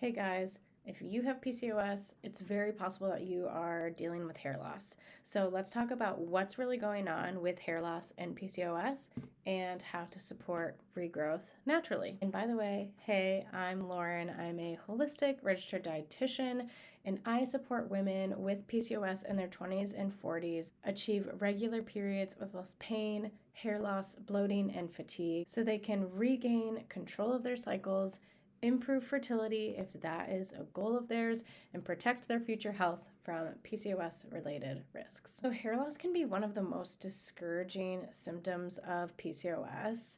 Hey guys, if you have PCOS, it's very possible that you are dealing with hair loss. So let's talk about what's really going on with hair loss and PCOS and how to support regrowth naturally. And by the way, hey, I'm Lauren. I'm a holistic registered dietitian, and I support women with PCOS in their 20s and 40s achieve regular periods with less pain, hair loss, bloating, and fatigue so they can regain control of their cycles, improve fertility if that is a goal of theirs, and protect their future health from PCOS related risks. So, hair loss can be one of the most discouraging symptoms of PCOS.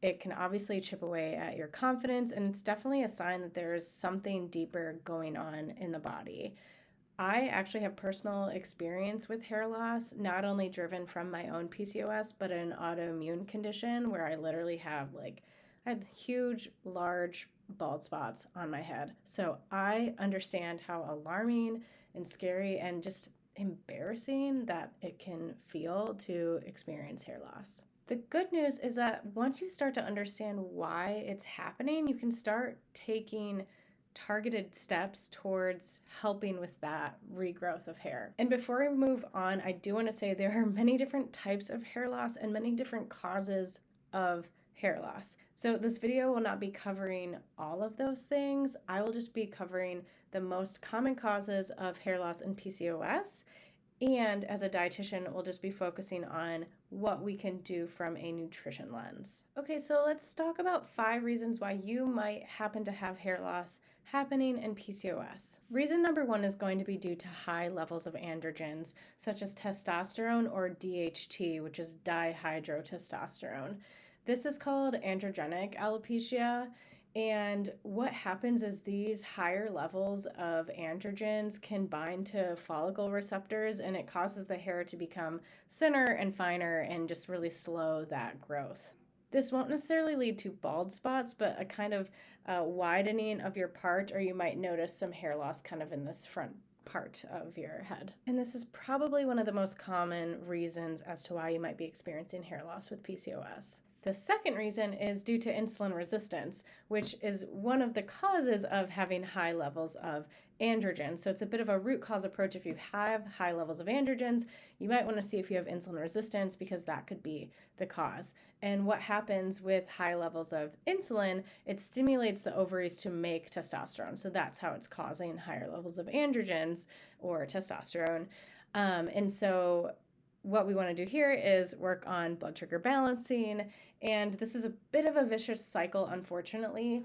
It can obviously chip away at your confidence, and it's definitely a sign that there's something deeper going on in the body. I actually have personal experience with hair loss, not only driven from my own PCOS, but an autoimmune condition where I literally I had huge, large bald spots on my head. So I understand how alarming and scary and just embarrassing that it can feel to experience hair loss. The good news is that once you start to understand why it's happening, you can start taking targeted steps towards helping with that regrowth of hair. And before we move on, I do want to say there are many different types of hair loss and many different causes of hair loss. So this video will not be covering all of those things. I will just be covering the most common causes of hair loss in PCOS. And as a dietitian, we'll just be focusing on what we can do from a nutrition lens. Okay, so let's talk about 5 reasons why you might happen to have hair loss happening in PCOS. Reason number 1 is going to be due to high levels of androgens, such as testosterone or DHT, which is dihydrotestosterone. This is called androgenic alopecia, and what happens is these higher levels of androgens can bind to follicle receptors, and it causes the hair to become thinner and finer and just really slow that growth. This won't necessarily lead to bald spots, but a kind of widening of your part, or you might notice some hair loss kind of in this front part of your head. And this is probably one of the most common reasons as to why you might be experiencing hair loss with PCOS. The second reason is due to insulin resistance, which is one of the causes of having high levels of androgens. So it's a bit of a root cause approach. If you have high levels of androgens, you might want to see if you have insulin resistance because that could be the cause. And what happens with high levels of insulin, it stimulates the ovaries to make testosterone. So that's how it's causing higher levels of androgens or testosterone. And so what we want to do here is work on blood sugar balancing, and this is a bit of a vicious cycle, unfortunately.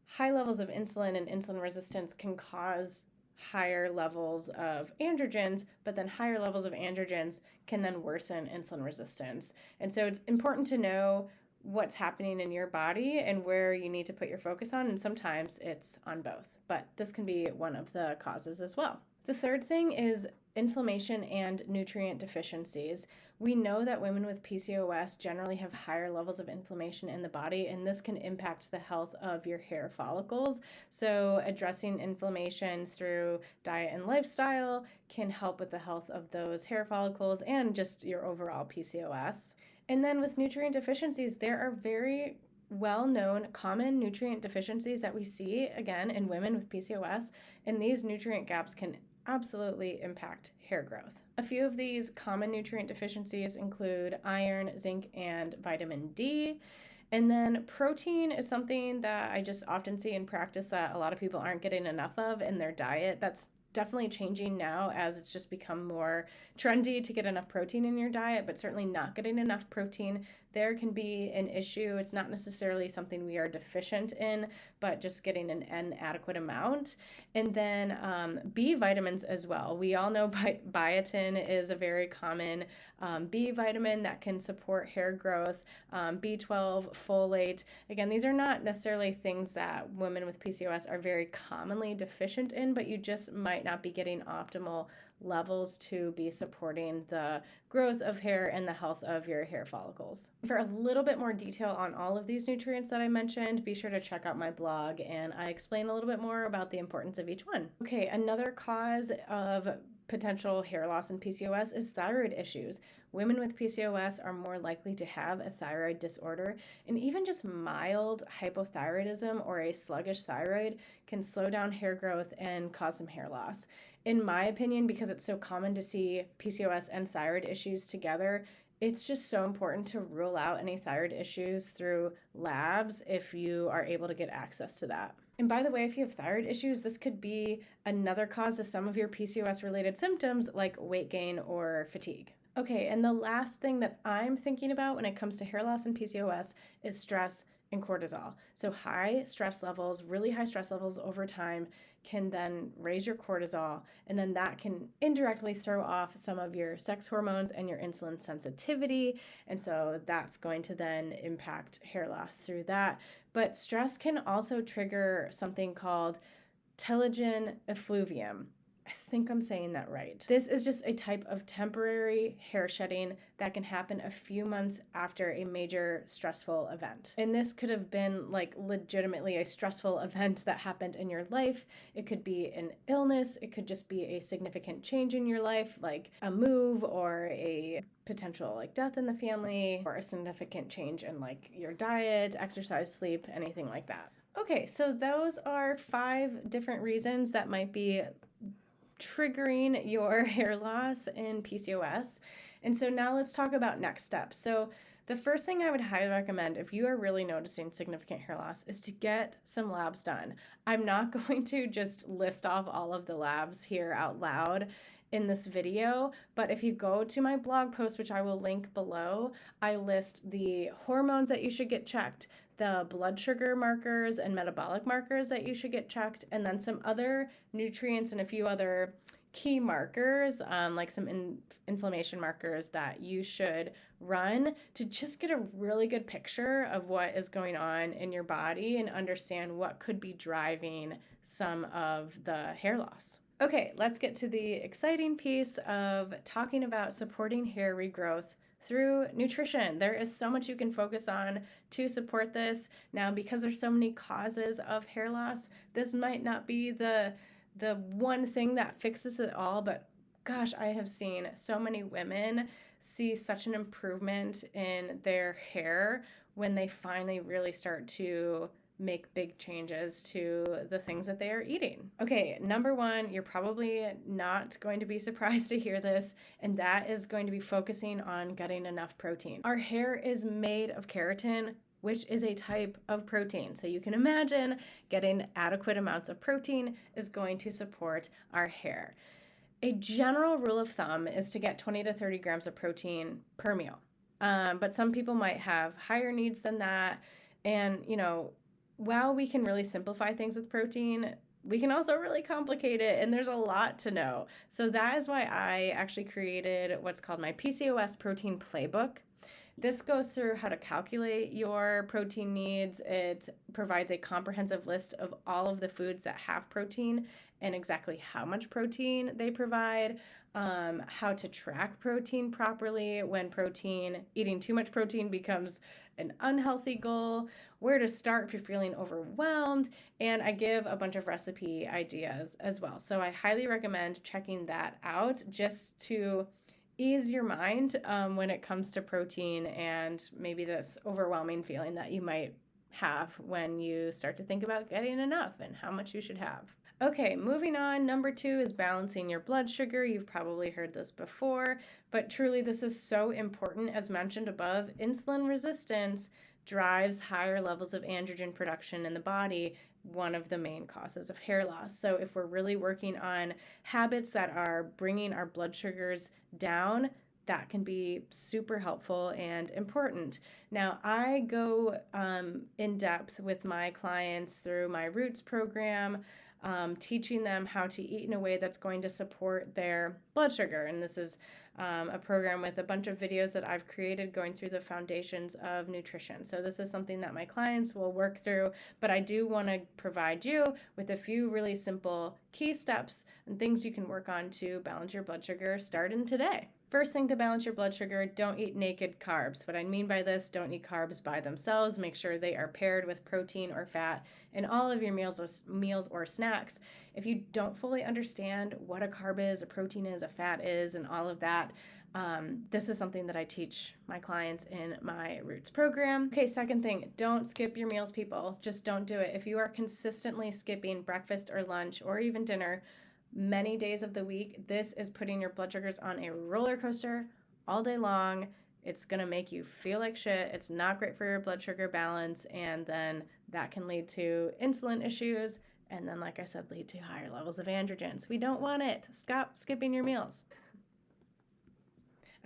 High levels of insulin and insulin resistance can cause higher levels of androgens, but then higher levels of androgens can then worsen insulin resistance. And so it's important to know what's happening in your body and where you need to put your focus on, and sometimes it's on both, but this can be one of the causes as well. The third thing is inflammation and nutrient deficiencies. We know that women with PCOS generally have higher levels of inflammation in the body, and this can impact the health of your hair follicles. So addressing inflammation through diet and lifestyle can help with the health of those hair follicles and just your overall PCOS. And then with nutrient deficiencies, there are very well-known common nutrient deficiencies that we see, again, in women with PCOS, and these nutrient gaps can absolutely impact hair growth. A few of these common nutrient deficiencies include iron, zinc, and vitamin D. And then protein is something that I just often see in practice that a lot of people aren't getting enough of in their diet. That's definitely changing now as it's just become more trendy to get enough protein in your diet, but certainly not getting enough protein there can be an issue. It's not necessarily something we are deficient in, but just getting an inadequate amount. And then B vitamins as well. We all know biotin is a very common B vitamin that can support hair growth, B12, folate. Again, these are not necessarily things that women with PCOS are very commonly deficient in, but you just might not be getting optimal levels to be supporting the growth of hair and the health of your hair follicles. For a little bit more detail on all of these nutrients that I mentioned, be sure to check out my blog, and I explain a little bit more about the importance of each one. Okay, another cause of potential hair loss and PCOS is thyroid issues. Women with PCOS are more likely to have a thyroid disorder, and even just mild hypothyroidism or a sluggish thyroid can slow down hair growth and cause some hair loss. In my opinion, because it's so common to see PCOS and thyroid issues together, it's just so important to rule out any thyroid issues through labs if you are able to get access to that. And by the way, if you have thyroid issues, this could be another cause to some of your PCOS related symptoms like weight gain or fatigue. Okay, and the last thing that I'm thinking about when it comes to hair loss and PCOS is stress and cortisol. So high stress levels, really high stress levels over time can then raise your cortisol, and then that can indirectly throw off some of your sex hormones and your insulin sensitivity, and so that's going to then impact hair loss through that. But stress can also trigger something called telogen effluvium. I think I'm saying that right. This is just a type of temporary hair shedding that can happen a few months after a major stressful event. And this could have been like legitimately a stressful event that happened in your life. It could be an illness. It could just be a significant change in your life, like a move or a potential like death in the family, or a significant change in like your diet, exercise, sleep, anything like that. Okay, so those are 5 different reasons that might be triggering your hair loss and PCOS. And so now let's talk about next steps. So the first thing I would highly recommend if you are really noticing significant hair loss is to get some labs done. I'm not going to just list off all of the labs here out loud in this video, but if you go to my blog post, which I will link below, I list the hormones that you should get checked, the blood sugar markers and metabolic markers that you should get checked, and then some other nutrients and a few other key markers, like some inflammation markers that you should run to just get a really good picture of what is going on in your body and understand what could be driving some of the hair loss. Okay, let's get to the exciting piece of talking about supporting hair regrowth through nutrition. There is so much you can focus on to support this. Now, because there's so many causes of hair loss, this might not be the one thing that fixes it all, but gosh, I have seen so many women see such an improvement in their hair when they finally really start to make big changes to the things that they are eating. Okay, number 1, you're probably not going to be surprised to hear this, and that is going to be focusing on getting enough protein. Our hair is made of keratin, which is a type of protein. So you can imagine getting adequate amounts of protein is going to support our hair. A general rule of thumb is to get 20 to 30 grams of protein per meal. But some people might have higher needs than that. And, while we can really simplify things with protein, we can also really complicate it, and there's a lot to know. So that is why I actually created what's called my PCOS protein playbook. This goes through how to calculate your protein needs. It provides a comprehensive list of all of the foods that have protein and exactly how much protein they provide, how to track protein properly when eating too much protein becomes an unhealthy goal, where to start if you're feeling overwhelmed, and I give a bunch of recipe ideas as well. So I highly recommend checking that out just to ease your mind when it comes to protein and maybe this overwhelming feeling that you might have when you start to think about getting enough and how much you should have. Okay, moving on. Number 2 is balancing your blood sugar. You've probably heard this before, but truly this is so important. As mentioned above, insulin resistance drives higher levels of androgen production in the body, one of the main causes of hair loss. So if we're really working on habits that are bringing our blood sugars down, that can be super helpful and important. Now, I go in depth with my clients through my Roots program, teaching them how to eat in a way that's going to support their blood sugar. And this is a program with a bunch of videos that I've created going through the foundations of nutrition. So this is something that my clients will work through, but I do want to provide you with a few really simple key steps and things you can work on to balance your blood sugar starting today. First thing to balance your blood sugar, don't eat naked carbs. What I mean by this, don't eat carbs by themselves. Make sure they are paired with protein or fat in all of your meals or snacks. If you don't fully understand what a carb is, a protein is, a fat is, and all of that, this is something that I teach my clients in my Roots program. Okay, second thing, don't skip your meals, people. Just don't do it. If you are consistently skipping breakfast or lunch or even dinner, many days of the week, this is putting your blood sugars on a roller coaster all day long. It's going to make you feel like shit. It's not great for your blood sugar balance. And then that can lead to insulin issues. And then, like I said, lead to higher levels of androgens. We don't want it. Stop skipping your meals.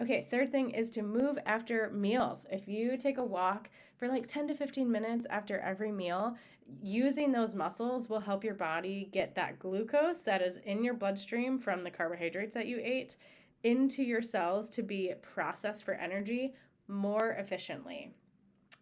Okay, third thing is to move after meals. If you take a walk for like 10 to 15 minutes after every meal, using those muscles will help your body get that glucose that is in your bloodstream from the carbohydrates that you ate into your cells to be processed for energy more efficiently.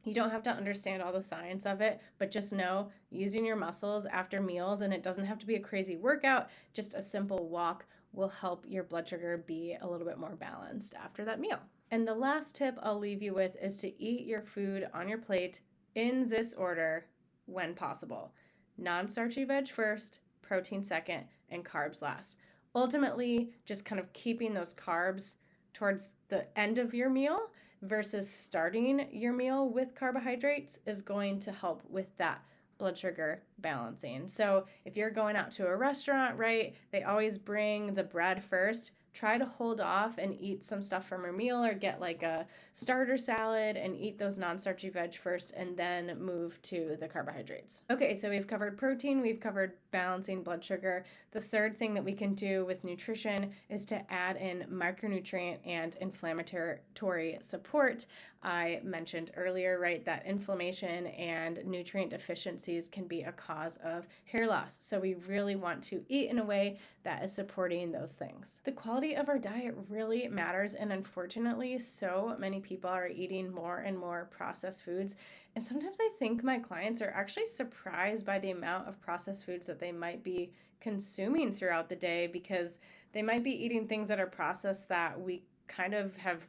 You don't have to understand all the science of it, but just know using your muscles after meals, and it doesn't have to be a crazy workout, just a simple walk will help your blood sugar be a little bit more balanced after that meal. And the last tip I'll leave you with is to eat your food on your plate in this order when possible. Non-starchy veg first, protein second, and carbs last. Ultimately, just kind of keeping those carbs towards the end of your meal versus starting your meal with carbohydrates is going to help with that blood sugar balancing. So if you're going out to a restaurant, right, they always bring the bread first. Try to hold off and eat some stuff from your meal, or get like a starter salad and eat those non-starchy veg first and then move to the carbohydrates. Okay, so we've covered protein, we've covered balancing blood sugar. The third thing that we can do with nutrition is to add in micronutrient and inflammatory support. I mentioned earlier, right, that inflammation and nutrient deficiencies can be a cause of hair loss. So we really want to eat in a way that is supporting those things. The quality of our diet really matters, and unfortunately, so many people are eating more and more processed foods. And sometimes I think my clients are actually surprised by the amount of processed foods that they might be consuming throughout the day, because they might be eating things that are processed that we kind of have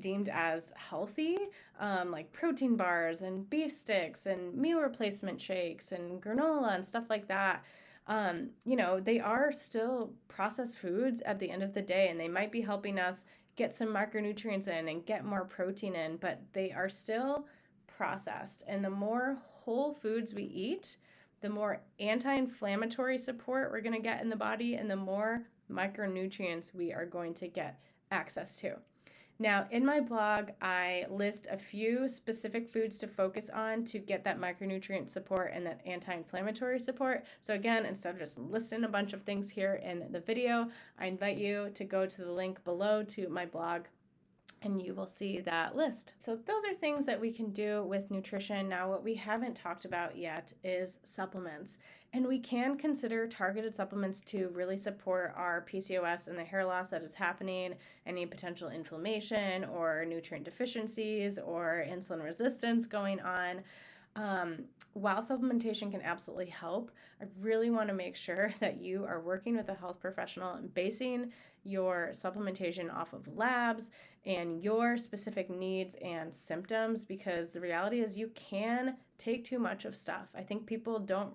deemed as healthy, like protein bars and beef sticks and meal replacement shakes and granola and stuff like that. They are still processed foods at the end of the day, and they might be helping us get some micronutrients in and get more protein in, but they are still processed. And the more whole foods we eat, the more anti-inflammatory support we're going to get in the body, and the more micronutrients we are going to get access to. Now, in my blog, I list a few specific foods to focus on to get that micronutrient support and that anti-inflammatory support. So again, instead of just listing a bunch of things here in the video, I invite you to go to the link below to my blog, and you will see that list. So those are things that we can do with nutrition. Now, what we haven't talked about yet is supplements. And we can consider targeted supplements to really support our PCOS and the hair loss that is happening, any potential inflammation or nutrient deficiencies or insulin resistance going on. While supplementation can absolutely help, I really want to make sure that you are working with a health professional and basing your supplementation off of labs and your specific needs and symptoms, because the reality is you can take too much of stuff. I think people don't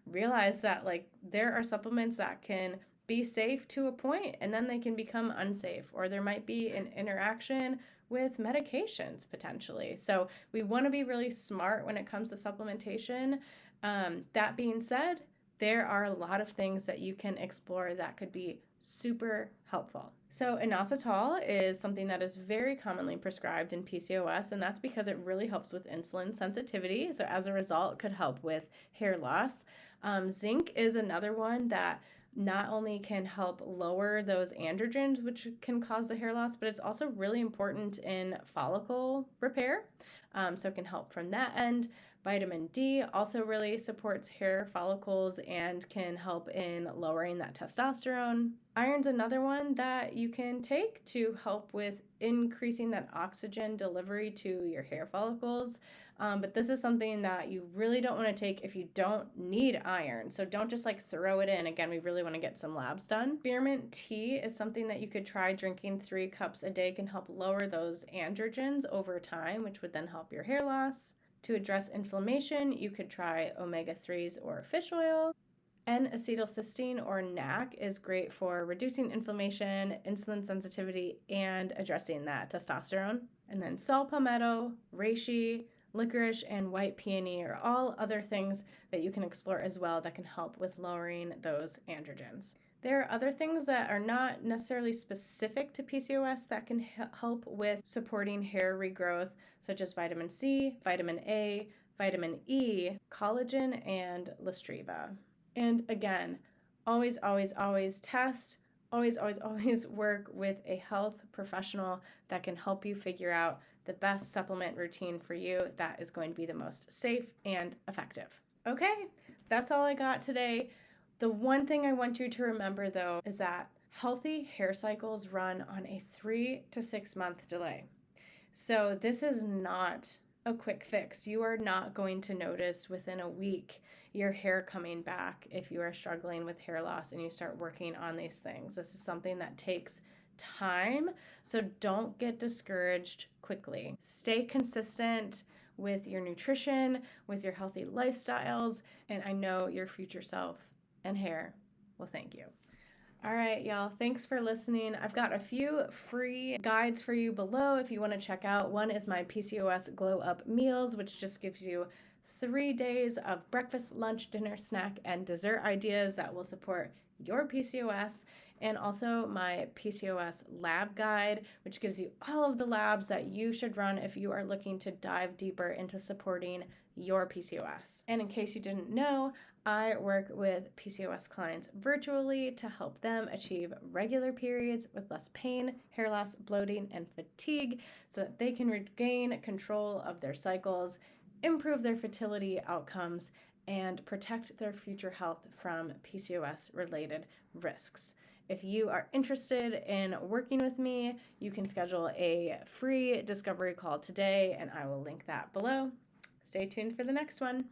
realize that there are supplements that can be safe to a point, and then they can become unsafe, or there might be an interaction with medications potentially. So we want to be really smart when it comes to supplementation. That being said, there are a lot of things that you can explore that could be super helpful. So inositol is something that is very commonly prescribed in PCOS, and that's because it really helps with insulin sensitivity. So as a result, it could help with hair loss. Zinc is another one that not only can help lower those androgens, which can cause the hair loss, but it's also really important in follicle repair. So it can help from that end. Vitamin D also really supports hair follicles and can help in lowering that testosterone. Iron's another one that you can take to help with increasing that oxygen delivery to your hair follicles. But this is something that you really don't want to take if you don't need iron. So don't just like throw it in. Again, we really want to get some labs done. Spearmint tea is something that you could try drinking 3 cups a day, can help lower those androgens over time, which would then help your hair loss. To address inflammation, you could try omega-3s or fish oil. N-acetylcysteine or NAC is great for reducing inflammation, insulin sensitivity, and addressing that testosterone. And then saw palmetto, reishi, licorice, and white peony are all other things that you can explore as well that can help with lowering those androgens. There are other things that are not necessarily specific to PCOS that can help with supporting hair regrowth, such as vitamin C, vitamin A, vitamin E, collagen, and Listreva. And again, always, always, always test, always, always, always work with a health professional that can help you figure out the best supplement routine for you that is going to be the most safe and effective. Okay, that's all I got today. The one thing I want you to remember though is that healthy hair cycles run on a 3 to 6 month delay. So this is not a quick fix. You are not going to notice within a week your hair coming back if you are struggling with hair loss and you start working on these things. This is something that takes time, so don't get discouraged quickly. Stay consistent with your nutrition, with your healthy lifestyles, and I know your future self and hair will thank you. All right, y'all, thanks for listening. I've got a few free guides for you below if you want to check out. One is my PCOS Glow Up Meals, which just gives you 3 days of breakfast, lunch, dinner, snack, and dessert ideas that will support your PCOS, and also my PCOS lab guide, which gives you all of the labs that you should run if you are looking to dive deeper into supporting your PCOS. And in case you didn't know, I work with PCOS clients virtually to help them achieve regular periods with less pain, hair loss, bloating, and fatigue so that they can regain control of their cycles, improve their fertility outcomes, and protect their future health from PCOS-related risks. If you are interested in working with me, you can schedule a free discovery call today, and I will link that below. Stay tuned for the next one.